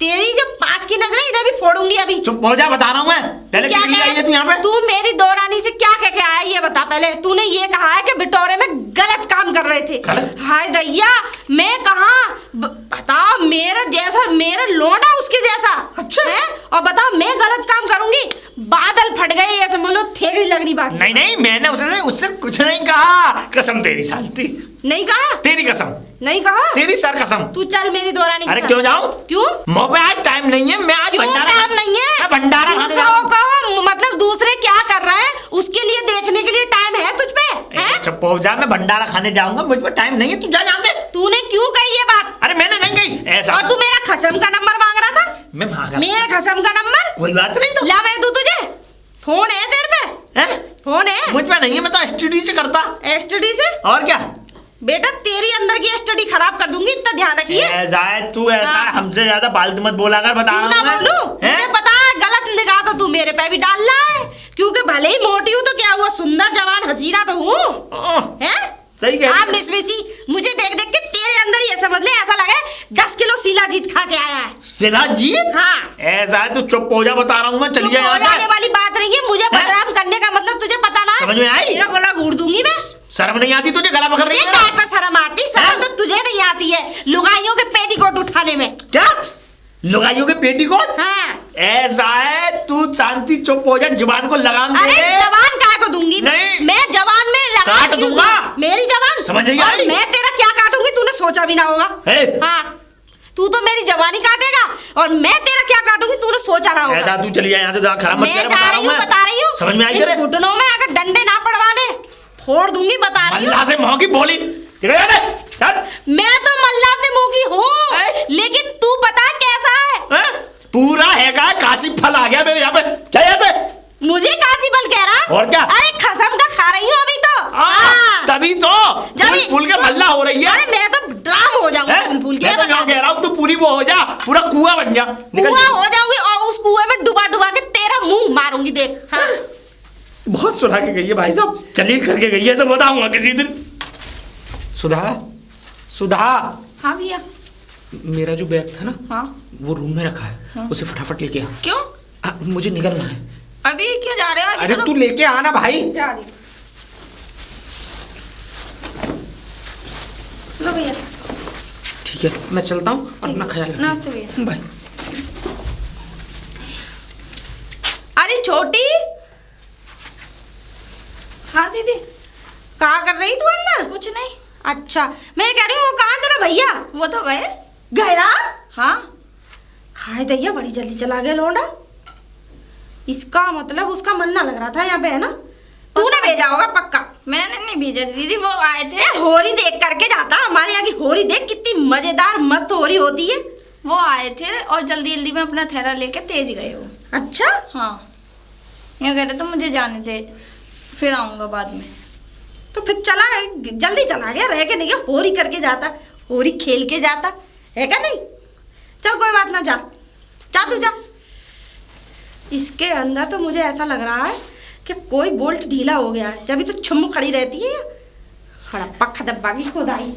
तेरी जो पास की नजरें इन्हें भी फोड़ूंगी अभी। चुप हो जा, बता रहा हूँ मैं। पहले क्या किस लिए कह आई है तू यहाँ पे? तू मेरी दौरानी से क्या कह के आया ये बता पहले। तूने ये कहा है कि बिटोरे में गलत काम कर रहे थे। गलत? हाय दैया, मैं कहा बताओ मेरा जैसा, मेरा लोंडा उसके जैसा। अच्छा। है? और बताओ मैं गलत काम करूंगी? बादल फट गए ऐसे बोलो, थेगड़ी लगनी बात। नहीं नहीं, मैंने उससे कुछ नहीं कहा। कसम तेरी सालती। नहीं कहा? तेरी कसम। नहीं कहा? तेरी सर कसम। तू चल मेरी दौरानी के अरे साथ। क्यों जाऊं? क्यों? मोबाइल आज टाइम नहीं है। मैं आज क्यों भंडारा टाइम नहीं है? मैं भंडारा खाने जा दूसरों रहा हूं। को मतलब दूसरे क्या कर रहे हैं उसके लिए देखने के लिए टाइम है तुझ पे? हैं? चुप हो जा, मैं भंडारा खाने जाऊंगा, मुझ पर टाइम नहीं है। तू जा यहाँ से। तूने क्यों कही ये बात? अरे मैंने नहीं कही ऐसा। और तू मेरा खसम का नंबर मांग रहा था? मैं मांगा। मेरे खसम का नंबर? कोई बात नहीं तो। ला मैं दूं तुझे। फोन है तेरे पे? हैं? फोन है? मुझ पे नहीं है, मैं तो एसटीडी से करता। एसटीडी से? और क्या? बेटा तेरी अंदर की एसटीडी खराब कर दूंगी, इतना ध्यान रखिए। तू ऐसा हाँ। हमसे ज्यादा फालतू मत बोला कर, बता क्यों रहा ना हूं बोलूं? मैं। मुझे पता है गलत निगाह तो तू मेरे पे भी डाल रहा है, क्योंकि भले ही मोटी हूँ तो क्या हुआ, सुंदर जवान हसीना तो हूँ। हैं? सही कह रही आप मिसमिसी मुझे देख देख के तेरे अंदर ये समझ ले ऐसा लगा 10 किलो शिलाजीत खा के आया है। शिलाजीत? हाँ। ऐसा है, तू चुप हो जा, बता रहा हूँ मैं। चली जा यहाँ जाने से। वाली बात नहीं है, मुझे बदनाम करने का मतलब तुझे पता ना है? समझ में आई? तेरा गला घूर दूंगी मैं। शर्म नहीं आती तुझे? गला पकड़ रही ये है काय पे शर्म आती? शर्म तो तुझे नहीं आती है लुगाइयों के पेटीकोट उठाने में। क्या? लुगाइयों के पेटीकोट? हाँ। ऐसा है, तू शांति चुप हो जा, जुबान को लगाम दे। अरे जवान काय को दूंगी? नहीं। मैं जवान में लगाम काट क्यों दूंगा। दूं? मेरी जवान समझ नहीं और आई? मैं तेरा क्या काटूंगी तूने सोचा भी ना होगा। हे? हाँ, तू तो मेरी जवानी काटेगा और मैं तेरा क्या काटूंगी तूने सोचा ना होगा। ऐसा तू चली जा यहाँ से, खराब मत मैं कर, जा रही हूँ, बता रही हूँ। समझ में आई इन तेरे? घुटनों में अगर डंडे ना पड़वाने फोड़ दूंगी, बता रही हूँ। अल्लाह से मोह की बोली। चल। मैं तो मल्ला से मुंह की हूँ, हैं? लेकिन तू पता कैसा है? हैं? पूरा है का काशी फल आ गया मेरे यहाँ पे। क्या याद है? मुझे काशी बल कह रहा? और क्या? अरे खसम का खा रही हूँ अभी तो। हाँ। तभी तो फूल के भल्ला हो रही है। अरे मैं तो ड्राम हो जाऊंगी फूल के। मैं तो कह रहा हूँ तू पूरी वो हो जा, पूरा कुआं बन जा। कुआं हो जाऊंगी और उस कुएं में डुबा डुबा के तेरा मुंह मारूंगी देख। हाँ। बहुत सुना के गई है भाई साहब, चलिए करके गई है, सब बताऊंगा किसी दिन। सुधा, सुधा, हाँ भैया। मेरा जो बैग था ना, हाँ वो रूम में रखा है। हाँ। उसे फटाफट लेके आ। क्यों? मुझे निकलना है। अभी क्या जा रहे हो? अरे तू लेके आना भाई। जा रही। लो भैया। ठीक है, मैं चलता हूँ, अपना ख्याल रखना। नमस्ते भैया। बाय। अरे छोटी, हाँ दीदी। कहाँ कर रही तू अंदर? कुछ नहीं। अच्छा, मैं कह रही हूँ वो कहाँ तेरा भैया? वो तो गए। गया? हाँ। हाय दैया, बड़ी जल्दी चला गया लौंडा। इसका मतलब उसका मन ना लग रहा था यहाँ पे, है ना? तूने भेजा होगा पक्का। मैंने नहीं भेजा दीदी, वो आए थे। ए, होरी देख करके जाता। हमारे यहाँ की होरी देख कितनी मजेदार मस्त होरी होती है। वो आए थे और जल्दी जल्दी में अपना थैला लेके तेज गए वो। अच्छा, हाँ, ये कह रहे तो मुझे जाने दे, फिर आऊंगा बाद में। तो फिर चला, जल्दी चला गया, रह के नहीं गया। होरी करके जाता, होरी खेल के जाता है क्या? नहीं, चल कोई बात ना, जा जा तू जा। इसके अंदर तो मुझे ऐसा लग रहा है कि कोई बोल्ट ढीला हो गया है, जब भी तो छुम्मू खड़ी रहती है। हड़प्पा खदब्बा की खुदाई।